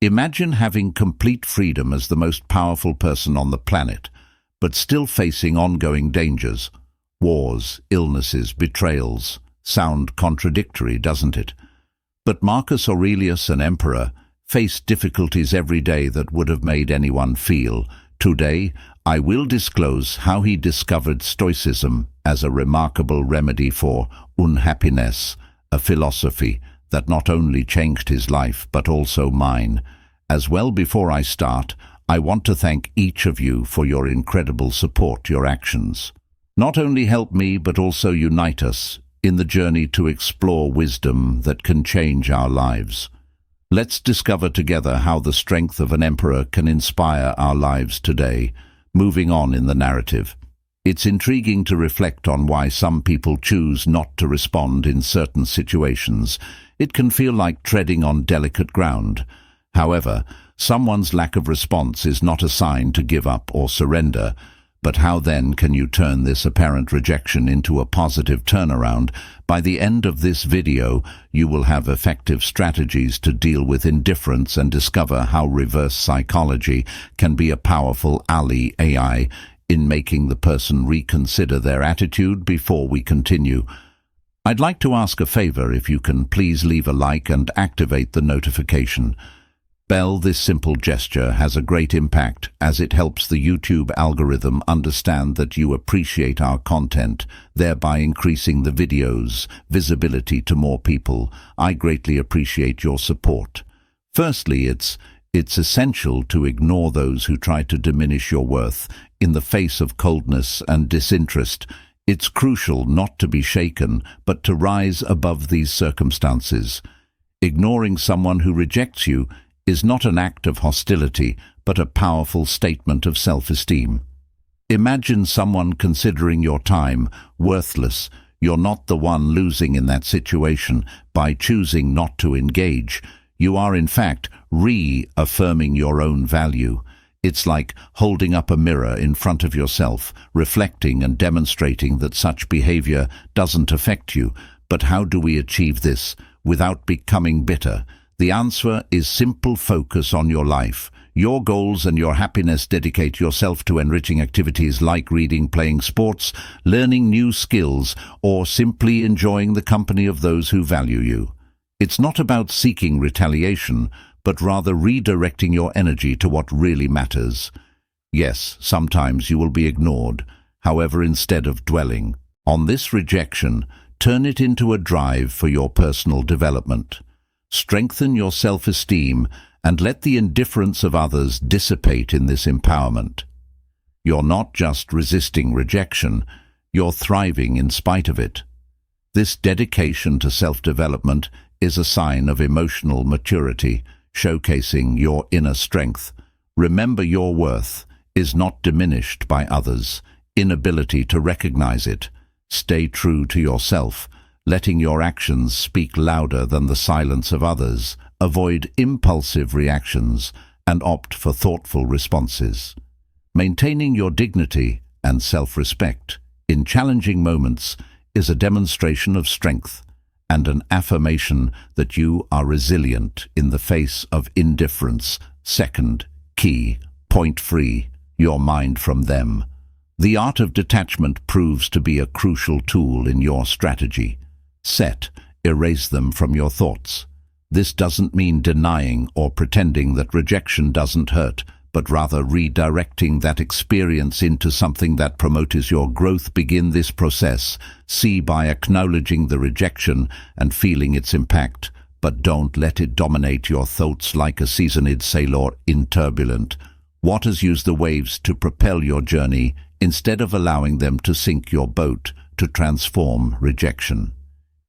Imagine having complete freedom as the most powerful person on the planet, but still facing ongoing dangers. Wars, illnesses, betrayals. Sound contradictory, doesn't it? But Marcus Aurelius, an emperor, faced difficulties every day that would have made anyone feel. Today, I will disclose how he discovered Stoicism as a remarkable remedy for unhappiness, a philosophy that not only changed his life but also mine. As well, before I start, I want to thank each of you for your incredible support. Your actions not only help me but also unite us in the journey to explore wisdom that can change our lives. Let's discover together how the strength of an emperor can inspire our lives today. Moving on in the narrative, it's intriguing to reflect on why some people choose not to respond in certain situations. It can feel like treading on delicate ground. However, someone's lack of response is not a sign to give up or surrender. But how then can you turn this apparent rejection into a positive turnaround? By the end of this video, you will have effective strategies to deal with indifference and discover how reverse psychology can be a powerful ally in making the person reconsider their attitude. Before we continue, I'd like to ask a favor. If you can please leave a like and activate the notification bell. This simple gesture has a great impact as it helps the YouTube algorithm understand that you appreciate our content, thereby increasing the video's visibility to more people. I greatly appreciate your support. Firstly, it's essential to ignore those who try to diminish your worth in the face of coldness and disinterest. It's crucial not to be shaken, but to rise above these circumstances. Ignoring someone who rejects you is not an act of hostility, but a powerful statement of self-esteem. Imagine someone considering your time worthless. You're not the one losing in that situation. By choosing not to engage, you are in fact reaffirming your own value. It's like holding up a mirror in front of yourself, reflecting and demonstrating that such behavior doesn't affect you. But how do we achieve this without becoming bitter? The answer is simple: focus on your life, your goals and your happiness. Dedicate yourself to enriching activities like reading, playing sports, learning new skills, or simply enjoying the company of those who value you. It's not about seeking retaliation, but rather redirecting your energy to what really matters. Yes, sometimes you will be ignored. However, instead of dwelling on this rejection, turn it into a drive for your personal development. Strengthen your self-esteem and let the indifference of others dissipate in this empowerment. You're not just resisting rejection, you're thriving in spite of it. This dedication to self-development is a sign of emotional maturity, showcasing your inner strength. Remember, your worth is not diminished by others' inability to recognize it. Stay true to yourself, letting your actions speak louder than the silence of others. Avoid impulsive reactions and opt for thoughtful responses. Maintaining your dignity and self-respect in challenging moments is a demonstration of strength and an affirmation that you are resilient in the face of indifference. Second key point: free your mind from them. The art of detachment proves to be a crucial tool in your strategy. Erase them from your thoughts. This doesn't mean denying or pretending that rejection doesn't hurt, but rather redirecting that experience into something that promotes your growth. Begin this process by acknowledging the rejection and feeling its impact, but don't let it dominate your thoughts like a seasoned sailor in turbulent waters. Use the waves to propel your journey instead of allowing them to sink your boat. To transform rejection,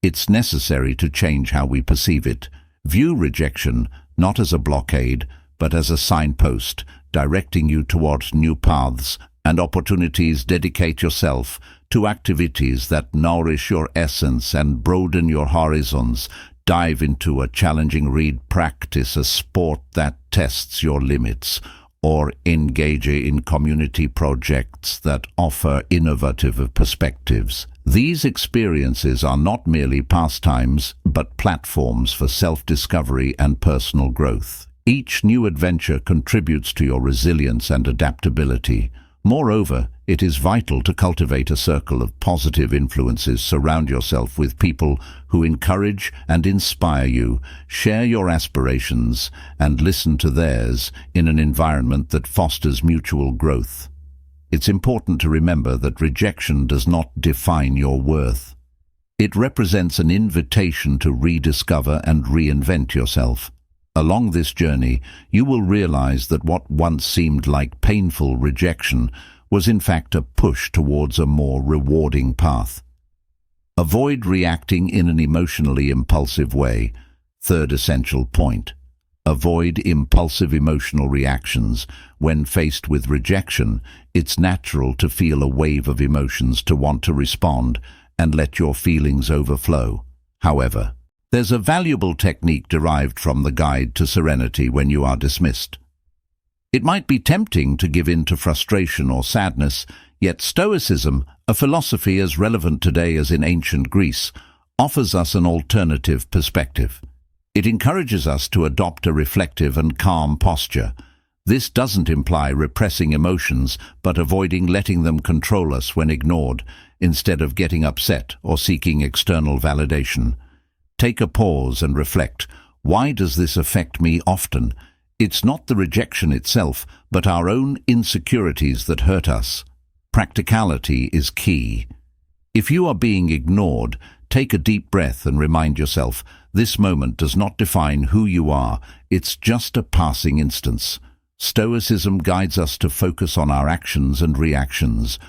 it's necessary to change how we perceive it. View rejection not as a blockade, but as a signpost, directing you towards new paths and opportunities. Dedicate yourself to activities that nourish your essence and broaden your horizons. Dive into a challenging read, practice a sport that tests your limits, or engage in community projects that offer innovative perspectives. These experiences are not merely pastimes, but platforms for self-discovery and personal growth. Each new adventure contributes to your resilience and adaptability. Moreover, it is vital to cultivate a circle of positive influences. Surround yourself with people who encourage and inspire you. Share your aspirations and listen to theirs in an environment that fosters mutual growth. It's important to remember that rejection does not define your worth. It represents an invitation to rediscover and reinvent yourself. Along this journey, you will realize that what once seemed like painful rejection was in fact a push towards a more rewarding path. Avoid reacting in an emotionally impulsive way. Third essential point. Avoid impulsive emotional reactions. When faced with rejection, it's natural to feel a wave of emotions, to want to respond and let your feelings overflow. However, there's a valuable technique derived from the Guide to Serenity when you are dismissed. It might be tempting to give in to frustration or sadness, yet Stoicism, a philosophy as relevant today as in ancient Greece, offers us an alternative perspective. It encourages us to adopt a reflective and calm posture. This doesn't imply repressing emotions, but avoiding letting them control us when ignored, instead of getting upset or seeking external validation. Take a pause and reflect. Why does this affect me often? It's not the rejection itself, but our own insecurities that hurt us. Practicality is key. If you are being ignored, take a deep breath and remind yourself, this moment does not define who you are, it's just a passing instance. Stoicism guides us to focus on our actions and reactions,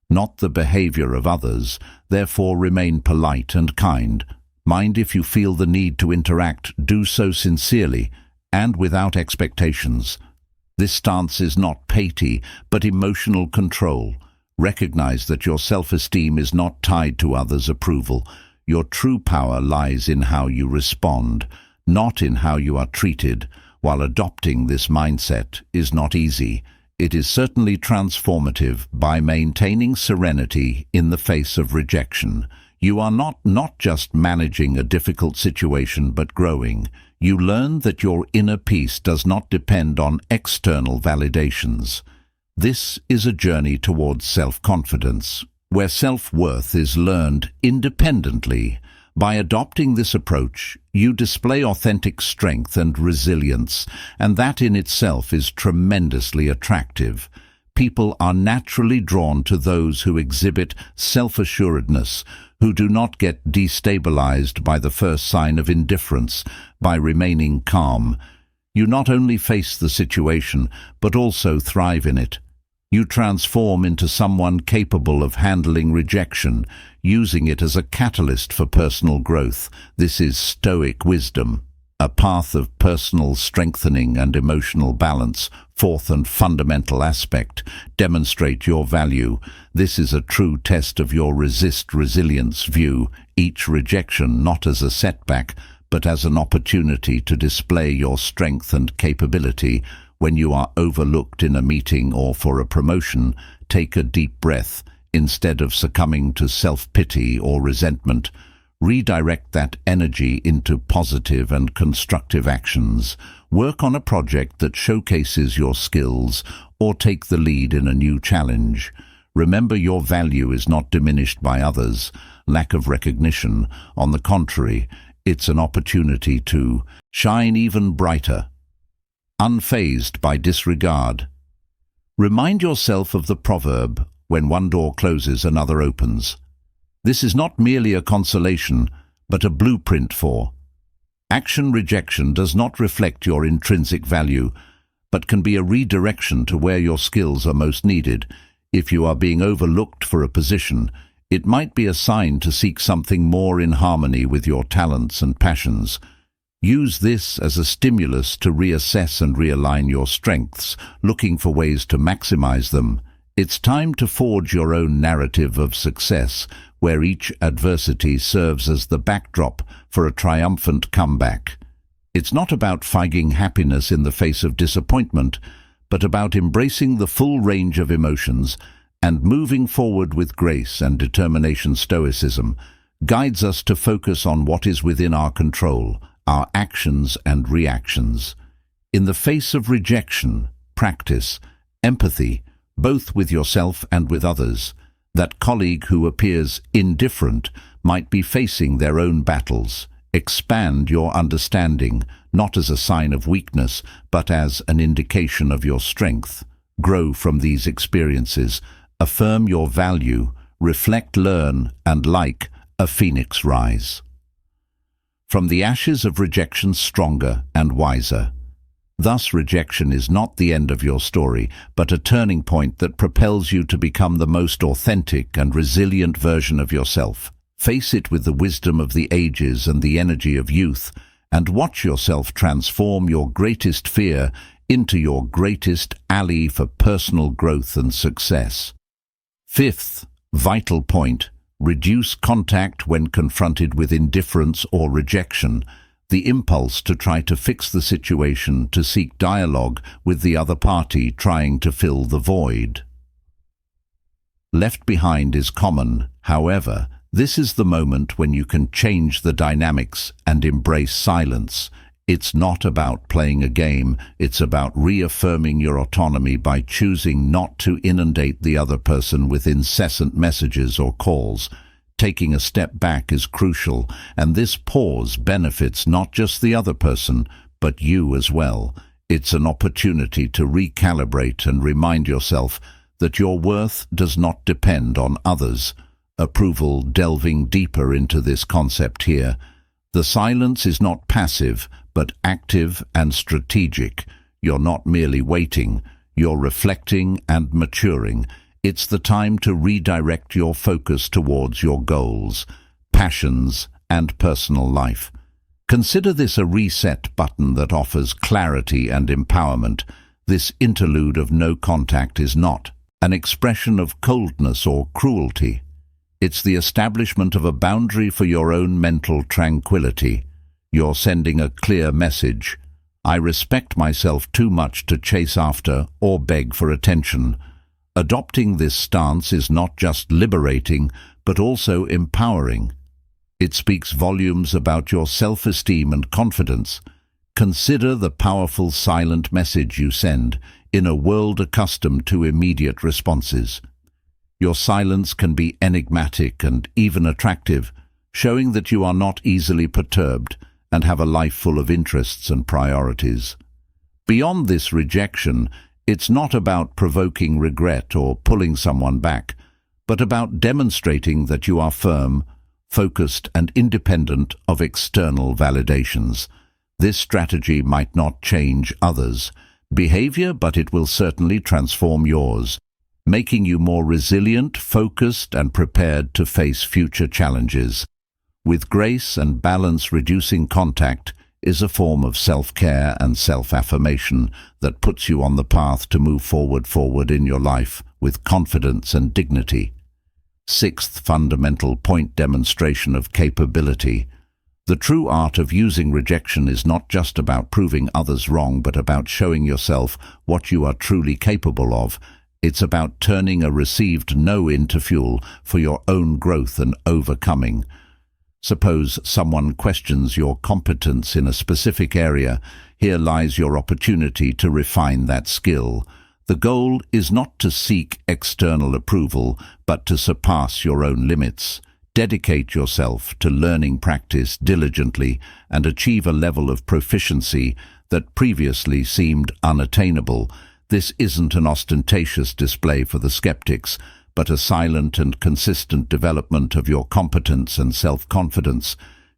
not the behavior of others. Therefore, remain polite and kind. Mind if you feel the need to interact, do so sincerely and without expectations. This stance is not piety, but emotional control. Recognize that your self-esteem is not tied to others' approval. Your true power lies in how you respond, not in how you are treated. While adopting this mindset is not easy, it is certainly transformative. By maintaining serenity in the face of rejection, you are not just managing a difficult situation, but growing. You learn that your inner peace does not depend on external validations. This is a journey towards self-confidence, where self-worth is learned independently. By adopting this approach, you display authentic strength and resilience, and that in itself is tremendously attractive. People are naturally drawn to those who exhibit self-assuredness, who do not get destabilized by the first sign of indifference. By remaining calm, you not only face the situation, but also thrive in it. You transform into someone capable of handling rejection, using it as a catalyst for personal growth. This is Stoic wisdom, a path of personal strengthening and emotional balance. Fourth and fundamental aspect, demonstrate your value. This is a true test of your resilience. View each rejection not as a setback, but as an opportunity to display your strength and capability. When you are overlooked in a meeting or for a promotion, take a deep breath. Instead of succumbing to self-pity or resentment, redirect that energy into positive and constructive actions. Work on a project that showcases your skills, or take the lead in a new challenge. Remember, your value is not diminished by others' lack of recognition. On the contrary, it's an opportunity to shine even brighter. Unfazed by disregard. Remind yourself of the proverb, when one door closes, another opens. This is not merely a consolation, but a blueprint for action. Rejection does not reflect your intrinsic value, but can be a redirection to where your skills are most needed. If you are being overlooked for a position, it might be a sign to seek something more in harmony with your talents and passions. Use this as a stimulus to reassess and realign your strengths, looking for ways to maximize them. It's time to forge your own narrative of success, where each adversity serves as the backdrop for a triumphant comeback. It's not about finding happiness in the face of disappointment, but about embracing the full range of emotions and moving forward with grace and determination. Stoicism guides us to focus on what is within our control, our actions and reactions. In the face of rejection, practice empathy, both with yourself and with others. That colleague who appears indifferent might be facing their own battles. Expand your understanding, not as a sign of weakness, but as an indication of your strength. Grow from these experiences. Affirm your value. Reflect, learn, and like a phoenix rise. From the ashes of rejection, stronger and wiser. Thus, rejection is not the end of your story, but a turning point that propels you to become the most authentic and resilient version of yourself. Face it with the wisdom of the ages and the energy of youth, and watch yourself transform your greatest fear into your greatest ally for personal growth and success. Fifth, vital point: reduce contact when confronted with indifference or rejection. The impulse to try to fix the situation, to seek dialogue with the other party, trying to fill the void. Left behind is common. However, this is the moment when you can change the dynamics and embrace silence. It's not about playing a game, it's about reaffirming your autonomy by choosing not to inundate the other person with incessant messages or calls. Taking a step back is crucial, and this pause benefits not just the other person, but you as well. It's an opportunity to recalibrate and remind yourself that your worth does not depend on others. Approval. Delving deeper into this concept here. The silence is not passive, but active and strategic. You're not merely waiting, you're reflecting and maturing. It's the time to redirect your focus towards your goals, passions, and personal life. Consider this a reset button that offers clarity and empowerment. This interlude of no contact is not an expression of coldness or cruelty. It's the establishment of a boundary for your own mental tranquility. You're sending a clear message. I respect myself too much to chase after or beg for attention. Adopting this stance is not just liberating, but also empowering. It speaks volumes about your self-esteem and confidence. Consider the powerful silent message you send in a world accustomed to immediate responses. Your silence can be enigmatic and even attractive, showing that you are not easily perturbed and have a life full of interests and priorities. Beyond this rejection, it's not about provoking regret or pulling someone back, but about demonstrating that you are firm, focused, and independent of external validations. This strategy might not change others' behavior, but it will certainly transform yours, making you more resilient, focused, and prepared to face future challenges. With grace and balance, reducing contact is a form of self-care and self-affirmation that puts you on the path to move forward in your life with confidence and dignity. Sixth fundamental point: demonstration of capability. The true art of using rejection is not just about proving others wrong, but about showing yourself what you are truly capable of. It's about turning a received no into fuel for your own growth and overcoming. Suppose someone questions your competence in a specific area. Here lies your opportunity to refine that skill. The goal is not to seek external approval, but to surpass your own limits. Dedicate yourself to learning, practice diligently, and achieve a level of proficiency that previously seemed unattainable. This isn't an ostentatious display for the skeptics, but a silent and consistent development of your competence and self-confidence.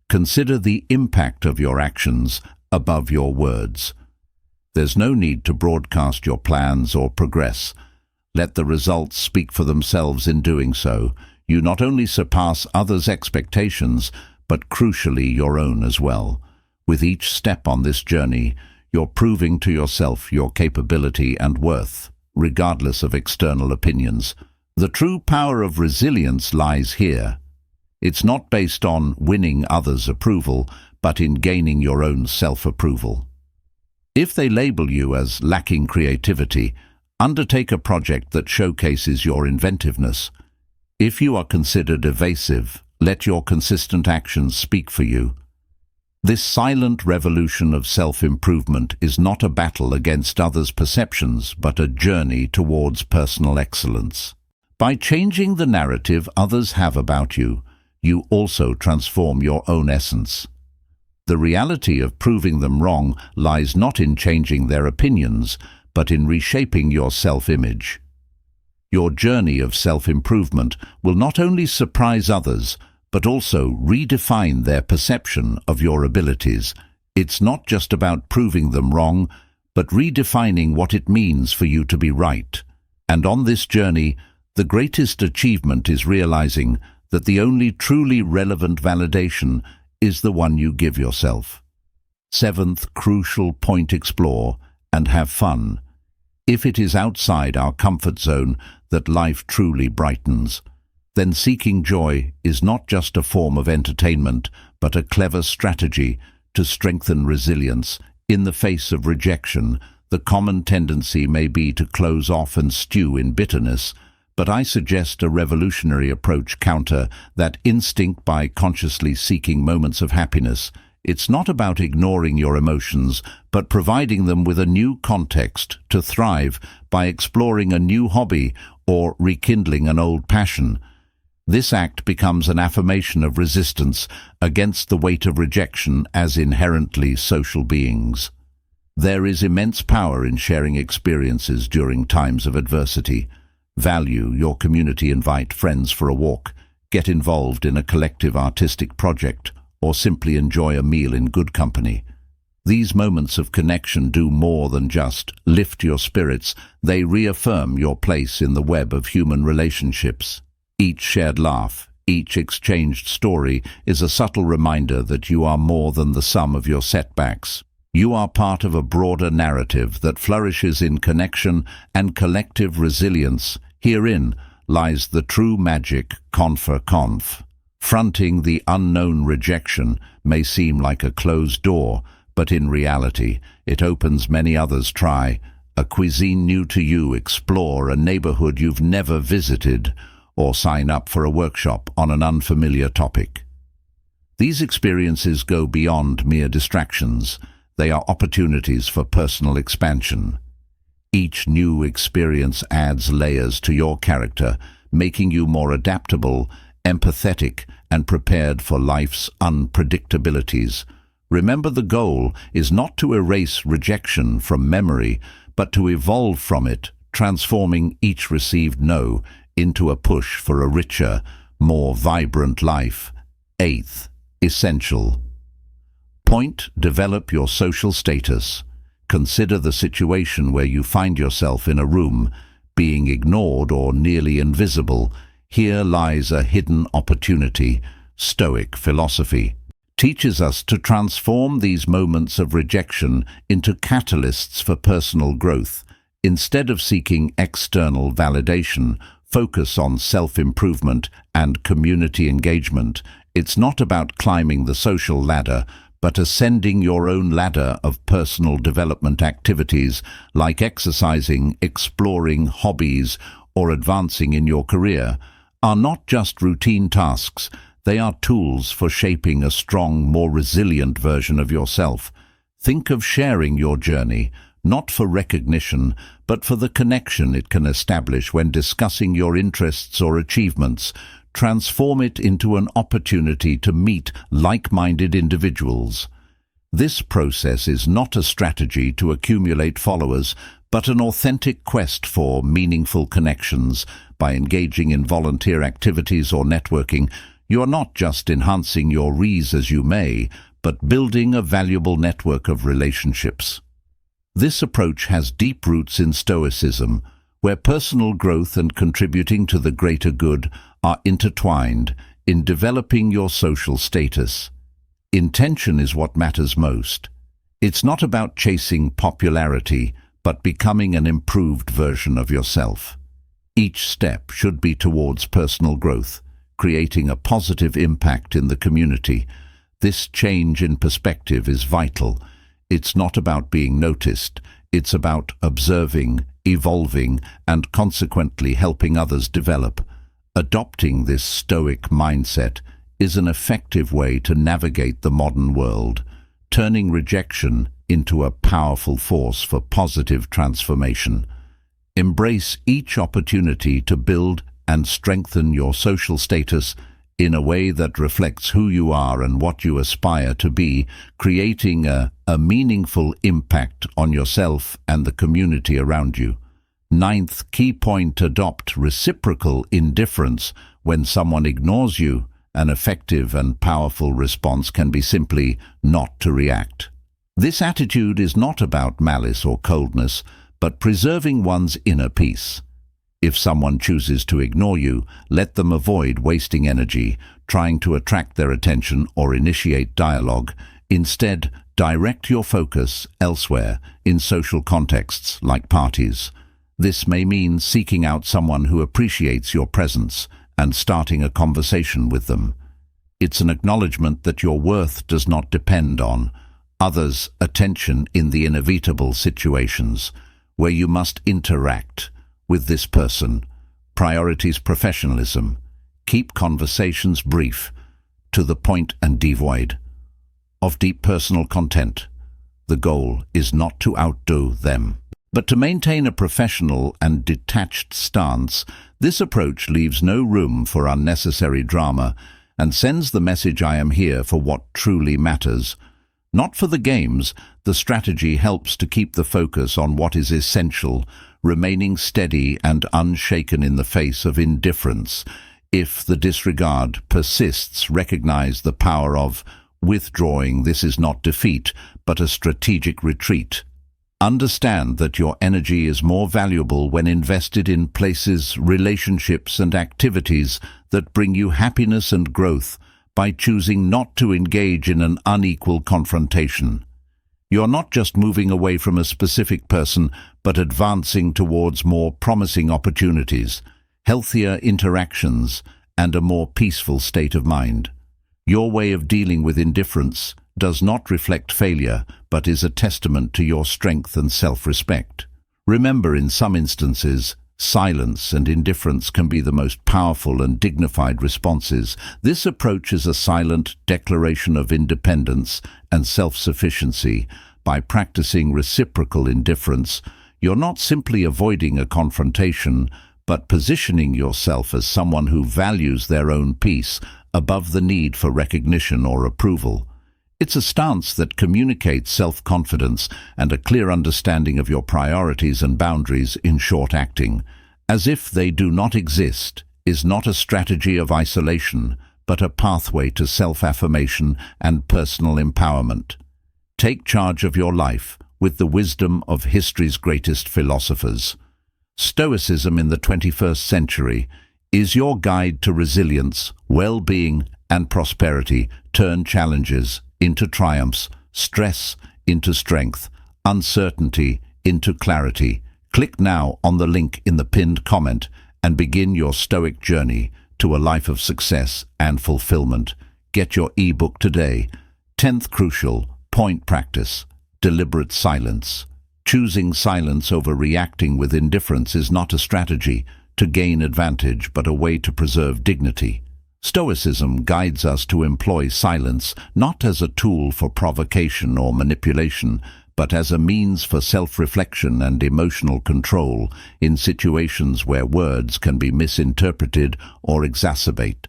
Consider the impact of your actions above your words. There's no need to broadcast your plans or progress. Let the results speak for themselves in doing so. You not only surpass others' expectations, but crucially your own as well. With each step on this journey, you're proving to yourself your capability and worth, regardless of external opinions. The true power of resilience lies here. It's not based on winning others' approval, but in gaining your own self-approval. If they label you as lacking creativity, undertake a project that showcases your inventiveness. If you are considered evasive, let your consistent actions speak for you. This silent revolution of self-improvement is not a battle against others' perceptions, but a journey towards personal excellence. By changing the narrative others have about you, you also transform your own essence. The reality of proving them wrong lies not in changing their opinions, but in reshaping your self-image. Your journey of self-improvement will not only surprise others, but also redefine their perception of your abilities. It's not just about proving them wrong, but redefining what it means for you to be right. And on this journey, the greatest achievement is realizing that the only truly relevant validation is the one you give yourself. Seventh crucial point: explore and have fun. If it is outside our comfort zone that life truly brightens, then seeking joy is not just a form of entertainment, but a clever strategy to strengthen resilience. In the face of rejection, the common tendency may be to close off and stew in bitterness, but I suggest a revolutionary approach counter that instinct by consciously seeking moments of happiness. It's not about ignoring your emotions, but providing them with a new context to thrive by exploring a new hobby or rekindling an old passion. This act becomes an affirmation of resistance against the weight of rejection as inherently social beings. There is immense power in sharing experiences during times of adversity. Value your community, invite friends for a walk, get involved in a collective artistic project, or simply enjoy a meal in good company. These moments of connection do more than just lift your spirits, they reaffirm your place in the web of human relationships. Each shared laugh, each exchanged story is a subtle reminder that you are more than the sum of your setbacks. You are part of a broader narrative that flourishes in connection and collective resilience. Herein lies the true magic. Conf. Fronting the unknown rejection may seem like a closed door, but in reality, it opens many others. Try a cuisine new to you, explore a neighborhood you've never visited, or sign up for a workshop on an unfamiliar topic. These experiences go beyond mere distractions. They are opportunities for personal expansion. Each new experience adds layers to your character, making you more adaptable, empathetic, and prepared for life's unpredictabilities. Remember, the goal is not to erase rejection from memory, but to evolve from it, transforming each received no into a push for a richer, more vibrant life. Eighth, essential point: develop your social status. Consider the situation where you find yourself in a room, being ignored or nearly invisible. Here lies a hidden opportunity. Stoic philosophy teaches us to transform these moments of rejection into catalysts for personal growth. Instead of seeking external validation, focus on self-improvement and community engagement. It's not about climbing the social ladder, but ascending your own ladder of personal development. Activities like exercising, exploring hobbies, or advancing in your career are not just routine tasks. They are tools for shaping a strong, more resilient version of yourself. Think of sharing your journey, not for recognition, but for the connection it can establish when discussing your interests or achievements. Transform it into an opportunity to meet like-minded individuals. This process is not a strategy to accumulate followers, but an authentic quest for meaningful connections. By engaging in volunteer activities or networking, you are not just enhancing your res as you may, but building a valuable network of relationships. This approach has deep roots in Stoicism, where personal growth and contributing to the greater good are intertwined. In developing your social status, intention is what matters most. It's not about chasing popularity, but becoming an improved version of yourself. Each step should be towards personal growth, creating a positive impact in the community. This change in perspective is vital. It's not about being noticed, it's about observing, evolving, and consequently helping others develop. Adopting this Stoic mindset is an effective way to navigate the modern world. turning rejection into a powerful force for positive transformation. Embrace each opportunity to build and strengthen your social status in a way that reflects who you are and what you aspire to be, creating a meaningful impact on yourself and the community around you. Ninth key point: adopt reciprocal indifference. When someone ignores you, an effective and powerful response can be simply not to react. This attitude is not about malice or coldness, but preserving one's inner peace. If someone chooses to ignore you, let them avoid wasting energy trying to attract their attention or initiate dialogue. Instead, direct your focus elsewhere in social contexts like parties. This may mean seeking out someone who appreciates your presence and starting a conversation with them. It's an acknowledgement that your worth does not depend on others' attention in the inevitable situations where you must interact with this person. Priorities professionalism. Keep conversations brief, to the point and devoid of deep personal content. The goal is not to outdo them, but to maintain a professional and detached stance. This approach leaves no room for unnecessary drama and sends the message: I am here for what truly matters, not for the games. The strategy helps to keep the focus on what is essential, remaining steady and unshaken in the face of indifference. If the disregard persists, recognize the power of withdrawing. This is not defeat, but a strategic retreat. Understand that your energy is more valuable when invested in places, relationships, and activities that bring you happiness and growth. By choosing not to engage in an unequal confrontation, you're not just moving away from a specific person, but advancing towards more promising opportunities, healthier interactions, and a more peaceful state of mind. Your way of dealing with indifference does not reflect failure, but is a testament to your strength and self-respect. Remember, in some instances, silence and indifference can be the most powerful and dignified responses. This approach is a silent declaration of independence and self-sufficiency. By practicing reciprocal indifference, you're not simply avoiding a confrontation, but positioning yourself as someone who values their own peace above the need for recognition or approval. It's a stance that communicates self-confidence and a clear understanding of your priorities and boundaries. In short, acting as if they do not exist is not a strategy of isolation, but a pathway to self-affirmation and personal empowerment. Take charge of your life with the wisdom of history's greatest philosophers. Stoicism in the 21st century is your guide to resilience, well-being, and prosperity. Turn challenges into triumphs, stress into strength, uncertainty into clarity. Click now on the link in the pinned comment and begin your Stoic journey to a life of success and fulfillment. Get your ebook today. 10th crucial point: practice deliberate silence. Choosing silence over reacting with indifference is not a strategy to gain advantage, but a way to preserve dignity. Stoicism guides us to employ silence not as a tool for provocation or manipulation, but as a means for self-reflection and emotional control in situations where words can be misinterpreted or exacerbate.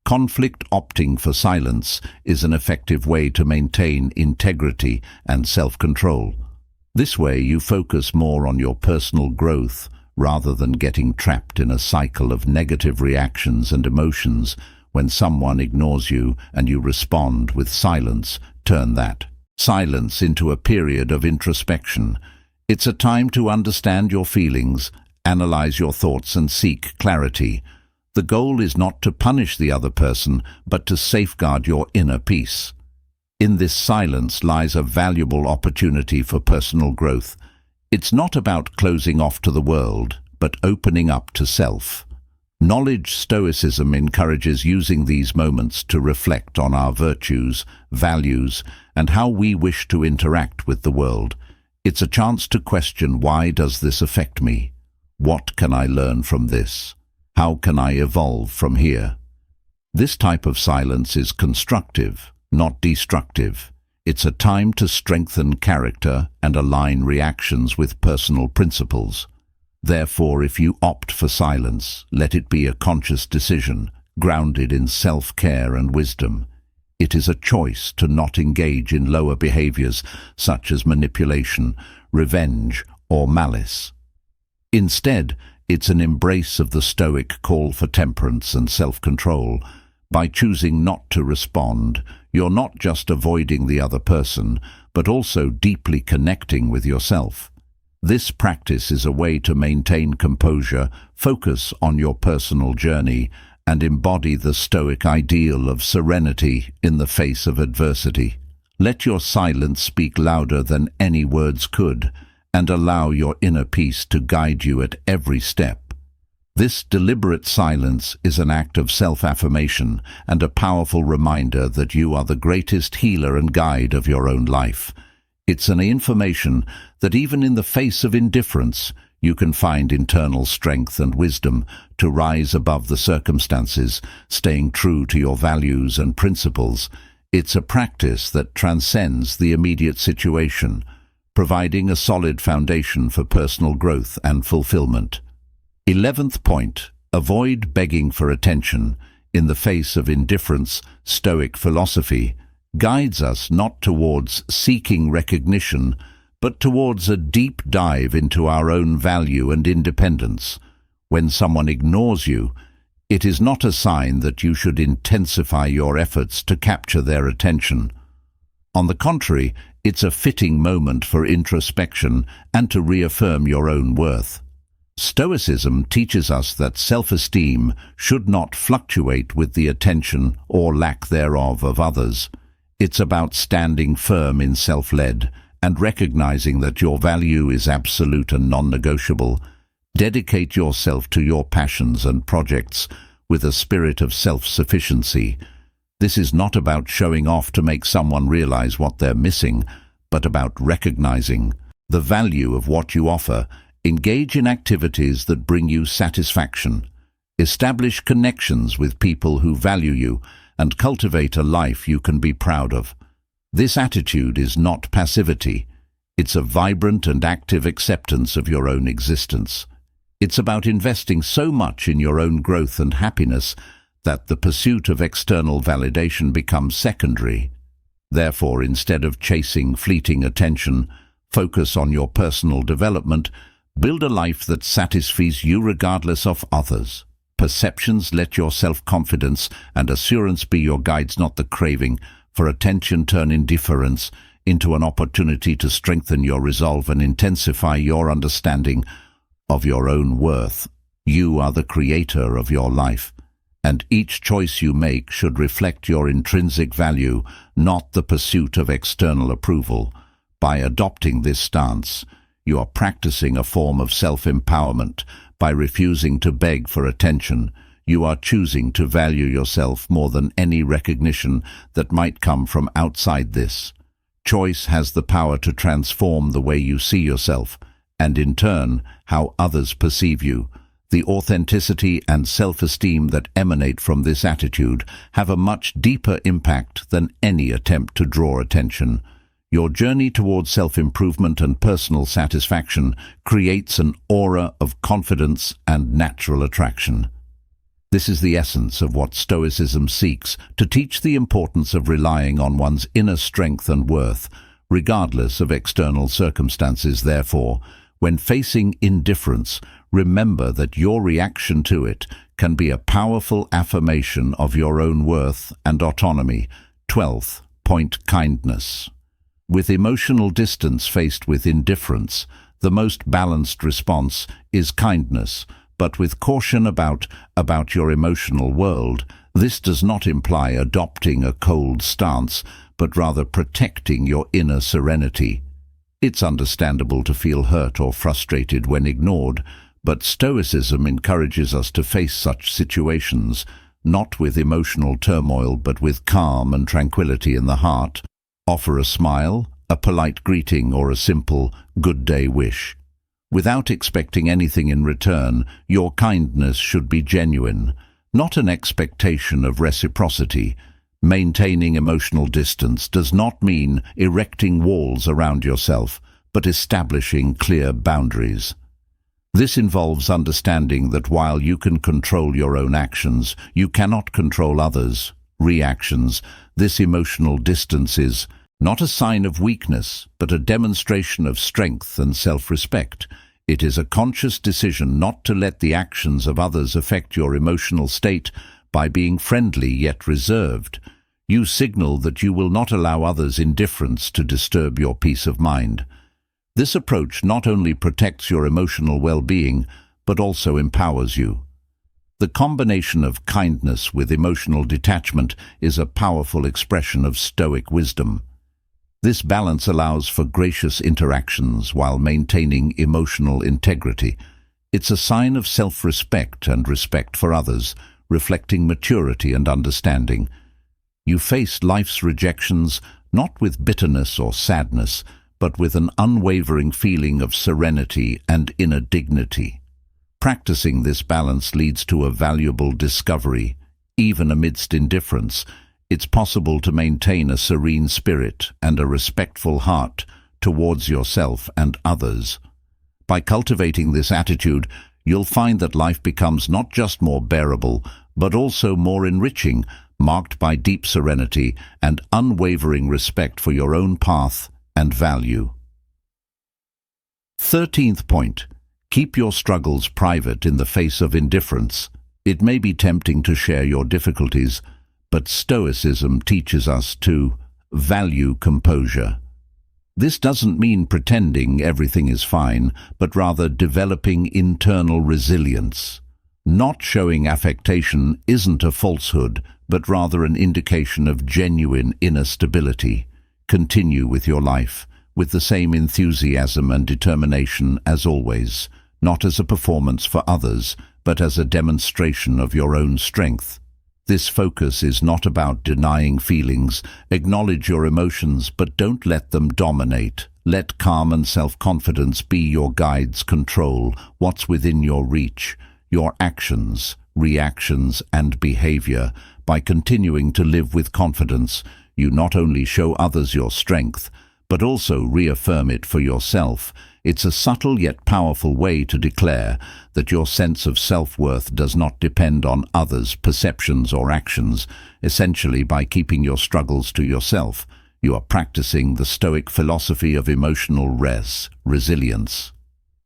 Conflict. Opting for silence is an effective way to maintain integrity and self-control. This way you focus more on your personal growth rather than getting trapped in a cycle of negative reactions and emotions. When someone ignores you and you respond with silence, turn that silence into a period of introspection. It's a time to understand your feelings, analyze your thoughts, and seek clarity. The goal is not to punish the other person, but to safeguard your inner peace. In this silence lies a valuable opportunity for personal growth. It's not about closing off to the world, but opening up to self. Knowledge. Stoicism encourages using these moments to reflect on our virtues, values, and how we wish to interact with the world. It's a chance to question: why does this affect me? What can I learn from this? How can I evolve from here? This type of silence is constructive, not destructive. It's a time to strengthen character and align reactions with personal principles. Therefore, if you opt for silence, let it be a conscious decision, grounded in self-care and wisdom. It is a choice to not engage in lower behaviors such as manipulation, revenge, or malice. Instead, it's an embrace of the Stoic call for temperance and self-control. By choosing not to respond, you're not just avoiding the other person, but also deeply connecting with yourself. This practice is a way to maintain composure, focus on your personal journey, and embody the Stoic ideal of serenity in the face of adversity. Let your silence speak louder than any words could, and allow your inner peace to guide you at every step. This deliberate silence is an act of self-affirmation and a powerful reminder that you are the greatest healer and guide of your own life. It's an affirmation that even in the face of indifference, you can find internal strength and wisdom to rise above the circumstances, staying true to your values and principles. It's a practice that transcends the immediate situation, providing a solid foundation for personal growth and fulfillment. 11th point, avoid begging for attention. In the face of indifference, Stoic philosophy guides us not towards seeking recognition, but towards a deep dive into our own value and independence. When someone ignores you, it is not a sign that you should intensify your efforts to capture their attention. On the contrary, it's a fitting moment for introspection and to reaffirm your own worth. Stoicism teaches us that self-esteem should not fluctuate with the attention or lack thereof of others. It's about standing firm in self-led and recognizing that your value is absolute and non-negotiable. Dedicate yourself to your passions and projects with a spirit of self-sufficiency. This is not about showing off to make someone realize what they're missing, but about recognizing the value of what you offer. Engage in activities that bring you satisfaction. Establish connections with people who value you and cultivate a life you can be proud of. This attitude is not passivity. It's a vibrant and active acceptance of your own existence. It's about investing so much in your own growth and happiness that the pursuit of external validation becomes secondary. Therefore, instead of chasing fleeting attention, focus on your personal development. Build a life that satisfies you regardless of others. Perceptions, let your self-confidence and assurance be your guides, not the craving for attention. Turn indifference into an opportunity to strengthen your resolve and intensify your understanding of your own worth. You are the creator of your life, and each choice you make should reflect your intrinsic value, not the pursuit of external approval. By adopting this stance, you are practicing a form of self-empowerment. By refusing to beg for attention, you are choosing to value yourself more than any recognition that might come from outside. This choice has the power to transform the way you see yourself, and in turn, how others perceive you. The authenticity and self-esteem that emanate from this attitude have a much deeper impact than any attempt to draw attention. Your journey towards self-improvement and personal satisfaction creates an aura of confidence and natural attraction. This is the essence of what Stoicism seeks, to teach the importance of relying on one's inner strength and worth, regardless of external circumstances. Therefore, when facing indifference, remember that your reaction to it can be a powerful affirmation of your own worth and autonomy. 12th point, kindness. With emotional distance faced with indifference, the most balanced response is kindness, but with caution about your emotional world. This does not imply adopting a cold stance, but rather protecting your inner serenity. It's understandable to feel hurt or frustrated when ignored, but Stoicism encourages us to face such situations, not with emotional turmoil, but with calm and tranquility in the heart. Offer a smile, a polite greeting, or a simple good day wish. Without expecting anything in return, your kindness should be genuine, not an expectation of reciprocity. Maintaining emotional distance does not mean erecting walls around yourself, but establishing clear boundaries. This involves understanding that while you can control your own actions, you cannot control others' reactions. This emotional distance is not a sign of weakness, but a demonstration of strength and self-respect. It is a conscious decision not to let the actions of others affect your emotional state. By being friendly yet reserved, you signal that you will not allow others' indifference to disturb your peace of mind. This approach not only protects your emotional well-being, but also empowers you. The combination of kindness with emotional detachment is a powerful expression of Stoic wisdom. This balance allows for gracious interactions while maintaining emotional integrity. It's a sign of self-respect and respect for others, reflecting maturity and understanding. You face life's rejections not with bitterness or sadness, but with an unwavering feeling of serenity and inner dignity. Practicing this balance leads to a valuable discovery. Even amidst indifference, it's possible to maintain a serene spirit and a respectful heart towards yourself and others. By cultivating this attitude, you'll find that life becomes not just more bearable, but also more enriching, marked by deep serenity and unwavering respect for your own path and value. 13th point. Keep your struggles private in the face of indifference. It may be tempting to share your difficulties, but Stoicism teaches us to value composure. This doesn't mean pretending everything is fine, but rather developing internal resilience. Not showing affectation isn't a falsehood, but rather an indication of genuine inner stability. Continue with your life, with the same enthusiasm and determination as always, not as a performance for others, but as a demonstration of your own strength. This focus is not about denying feelings. Acknowledge your emotions, but don't let them dominate. Let calm and self-confidence be your guides. Control what's within your reach, your actions, reactions, and behavior. By continuing to live with confidence, you not only show others your strength, but also reaffirm it for yourself. It's a subtle yet powerful way to declare that your sense of self-worth does not depend on others' perceptions or actions. Essentially, by keeping your struggles to yourself, you are practicing the Stoic philosophy of emotional resilience.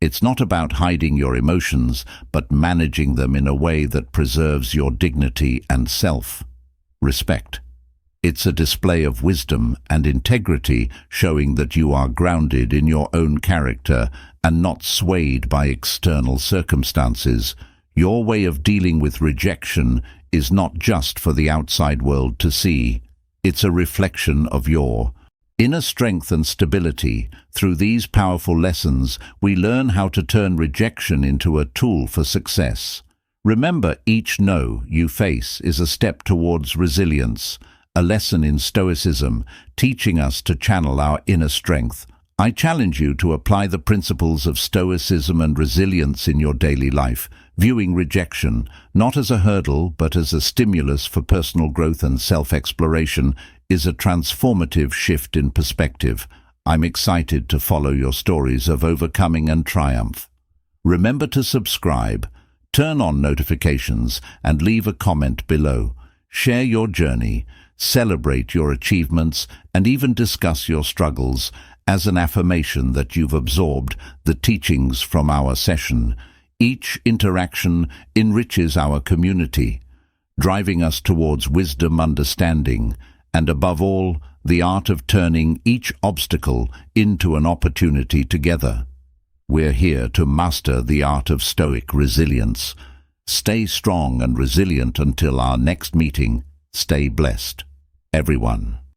It's not about hiding your emotions, but managing them in a way that preserves your dignity and self-respect. It's a display of wisdom and integrity, showing that you are grounded in your own character and not swayed by external circumstances. Your way of dealing with rejection is not just for the outside world to see. It's a reflection of your inner strength and stability. Through these powerful lessons, we learn how to turn rejection into a tool for success. Remember, each no you face is a step towards resilience, a lesson in Stoicism, teaching us to channel our inner strength. I challenge you to apply the principles of Stoicism and resilience in your daily life, viewing rejection not as a hurdle but as a stimulus for personal growth and self-exploration is a transformative shift in perspective. I'm excited to follow your stories of overcoming and triumph. Remember to subscribe, turn on notifications, and leave a comment below. Share your journey, celebrate your achievements, and even discuss your struggles as an affirmation that you've absorbed the teachings from our session. Each interaction enriches our community, driving us towards wisdom, understanding, and above all, the art of turning each obstacle into an opportunity together. We're here to master the art of Stoic resilience. Stay strong and resilient until our next meeting. Stay blessed, everyone.